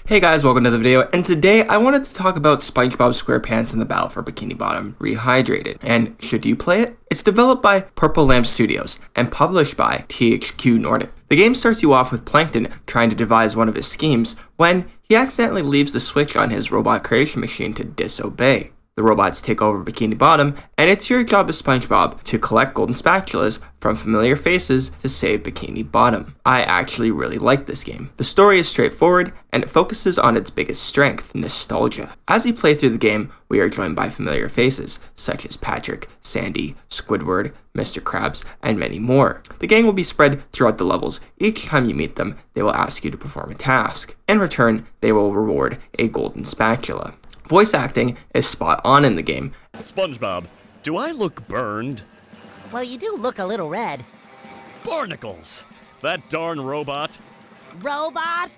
Hey guys, welcome to the video, and today I wanted to talk about Spongebob Squarepants and the Battle for Bikini Bottom Rehydrated. And should you play it? It's developed by Purple Lamp Studios and published by THQ Nordic. The game starts you off with Plankton trying to devise one of his schemes when he accidentally leaves the switch on his robot creation machine to disobey. The robots take over Bikini Bottom, and it's your job as SpongeBob to collect golden spatulas from familiar faces to save Bikini Bottom. I actually really like this game. The story is straightforward, and it focuses on its biggest strength, nostalgia. As you play through the game, we are joined by familiar faces, such as Patrick, Sandy, Squidward, Mr. Krabs, and many more. The gang will be spread throughout the levels. Each time you meet them, they will ask you to perform a task. In return, they will reward a golden spatula. Voice acting is spot on in the game. SpongeBob, do I look burned? Well, you do look a little red. Barnacles! That darn robot. Robot?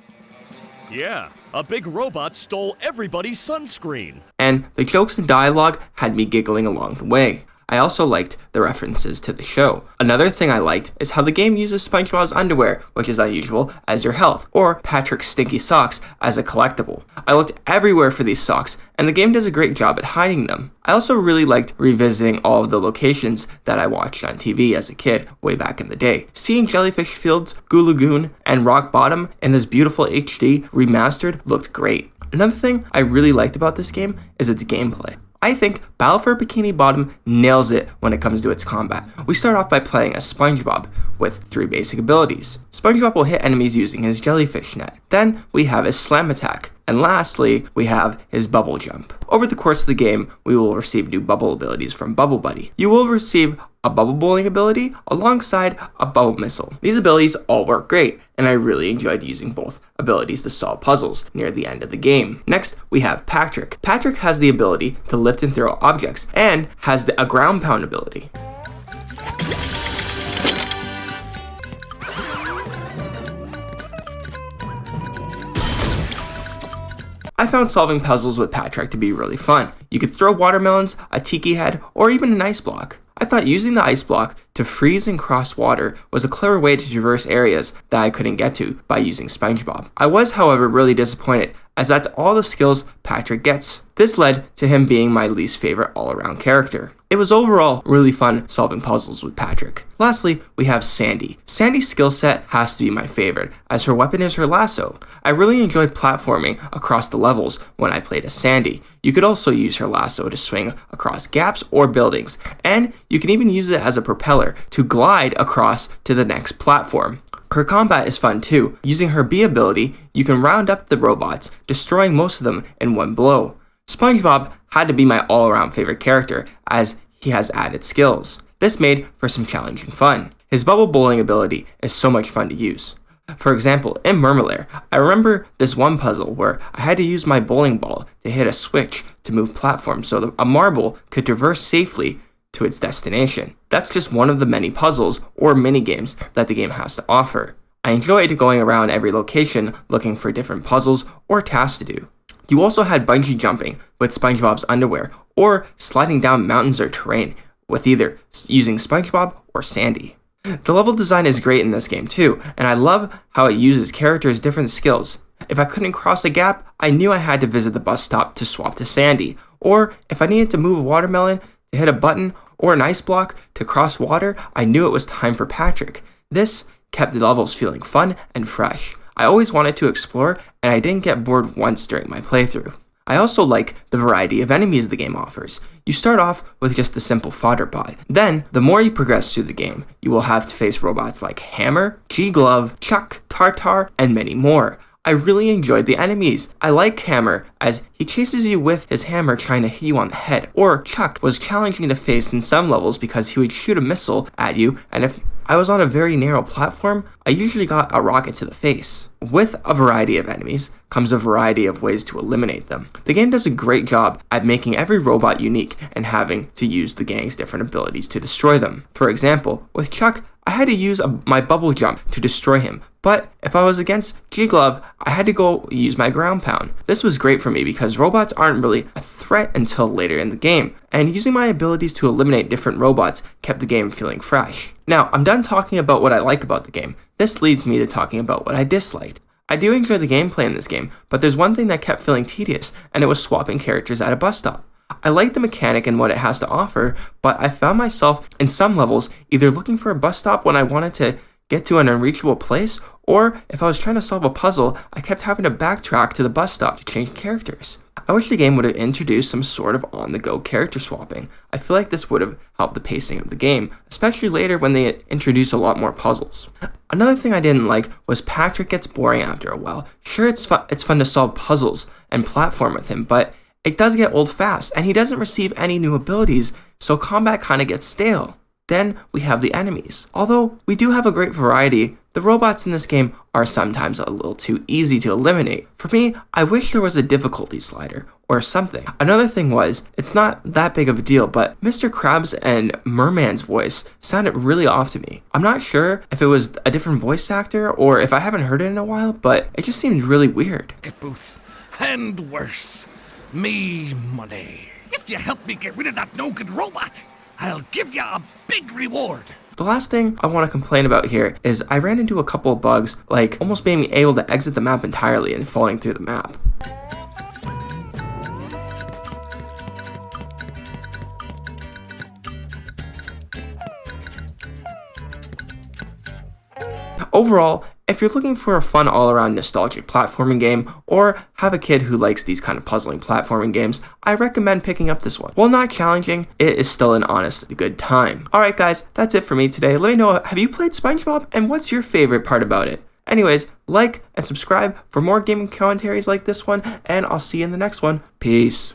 Yeah, a big robot stole everybody's sunscreen. And the jokes and dialogue had me giggling along the way. I also liked the references to the show. Another thing I liked is how the game uses SpongeBob's underwear, which is unusual, as your health, or Patrick's stinky socks as a collectible. I looked everywhere for these socks, and the game does a great job at hiding them. I also really liked revisiting all of the locations that I watched on TV as a kid way back in the day. Seeing Jellyfish Fields, Goo Lagoon, and Rock Bottom in this beautiful HD remastered looked great. Another thing I really liked about this game is its gameplay. I think Battle for Bikini Bottom nails it when it comes to its combat. We start off by playing as SpongeBob with 3 basic abilities. SpongeBob will hit enemies using his jellyfish net. Then we have his slam attack. And lastly, we have his bubble jump. Over the course of the game, we will receive new bubble abilities from Bubble Buddy. You will receive a bubble bowling ability alongside a bubble missile. These abilities all work great, and I really enjoyed using both abilities to solve puzzles near the end of the game. Next, we have Patrick. Patrick has the ability to lift and throw objects, and has a ground pound ability. I found solving puzzles with Patrick to be really fun. You could throw watermelons, a tiki head, or even an ice block. I thought using the ice block to freeze and cross water was a clever way to traverse areas that I couldn't get to by using SpongeBob. I was, however, really disappointed, as that's all the skills Patrick gets. This led to him being my least favorite all-around character. It was overall really fun solving puzzles with Patrick. Lastly, we have Sandy. Sandy's skill set has to be my favorite, as her weapon is her lasso. I really enjoyed platforming across the levels when I played as Sandy. You could also use her lasso to swing across gaps or buildings, and you can even use it as a propeller to glide across to the next platform. Her combat is fun too. Using her B ability, you can round up the robots, destroying most of them in one blow. SpongeBob had to be my all-around favorite character, as he has added skills. This made for some challenging fun. His bubble bowling ability is so much fun to use. For example, in Mermalair, I remember this one puzzle where I had to use my bowling ball to hit a switch to move platforms so that a marble could traverse safely to its destination. That's just one of the many puzzles or mini games that the game has to offer. I enjoyed going around every location looking for different puzzles or tasks to do. You also had bungee jumping with SpongeBob's underwear, or sliding down mountains or terrain with either using SpongeBob or Sandy. The level design is great in this game too, and I love how it uses characters' different skills. If I couldn't cross a gap, I knew I had to visit the bus stop to swap to Sandy, or if I needed to move a watermelon to hit a button or an ice block to cross water, I knew it was time for Patrick. This kept the levels feeling fun and fresh. I always wanted to explore, and I didn't get bored once during my playthrough. I also like the variety of enemies the game offers. You start off with just the simple fodder pod. Then, the more you progress through the game, you will have to face robots like Hammer, G-Glove, Chuck, Tartar, and many more. I really enjoyed the enemies. I like Hammer, as he chases you with his hammer trying to hit you on the head, or Chuck was challenging to face in some levels because he would shoot a missile at you, and if I was on a very narrow platform, I usually got a rocket to the face. With a variety of enemies comes a variety of ways to eliminate them. The game does a great job at making every robot unique and having to use the gang's different abilities to destroy them. For example, with Chuck, I had to use my bubble jump to destroy him, but if I was against G-Glove, I had to go use my ground pound. This was great for me because robots aren't really a threat until later in the game, and using my abilities to eliminate different robots kept the game feeling fresh. Now, I'm done talking about what I like about the game. This leads me to talking about what I disliked. I do enjoy the gameplay in this game, but there's one thing that kept feeling tedious, and it was swapping characters at a bus stop. I like the mechanic and what it has to offer, but I found myself in some levels either looking for a bus stop when I wanted to get to an unreachable place, or if I was trying to solve a puzzle, I kept having to backtrack to the bus stop to change characters. I wish the game would have introduced some sort of on-the-go character swapping. I feel like this would have helped the pacing of the game, especially later when they introduce a lot more puzzles. Another thing I didn't like was Patrick gets boring after a while. Sure, it's fun to solve puzzles and platform with him, but it does get old fast, and he doesn't receive any new abilities, so combat kind of gets stale. Then we have the enemies. Although we do have a great variety, the robots in this game are sometimes a little too easy to eliminate. For me, I wish there was a difficulty slider or something. Another thing was, it's not that big of a deal, but Mr. Krabs and Merman's voice sounded really off to me. I'm not sure if it was a different voice actor or if I haven't heard it in a while, but it just seemed really weird. Get Booth, and worse, me money. If you help me get rid of that no-good robot, I'll give you a big reward. The last thing I want to complain about here is I ran into a couple of bugs, like almost being able to exit the map entirely and falling through the map. Overall, if you're looking for a fun all-around nostalgic platforming game, or have a kid who likes these kind of puzzling platforming games, I recommend picking up this one. While not challenging, it is still an honest good time. Alright guys, that's it for me today. Let me know, have you played SpongeBob, and what's your favorite part about it? Anyways, like and subscribe for more gaming commentaries like this one, and I'll see you in the next one. Peace.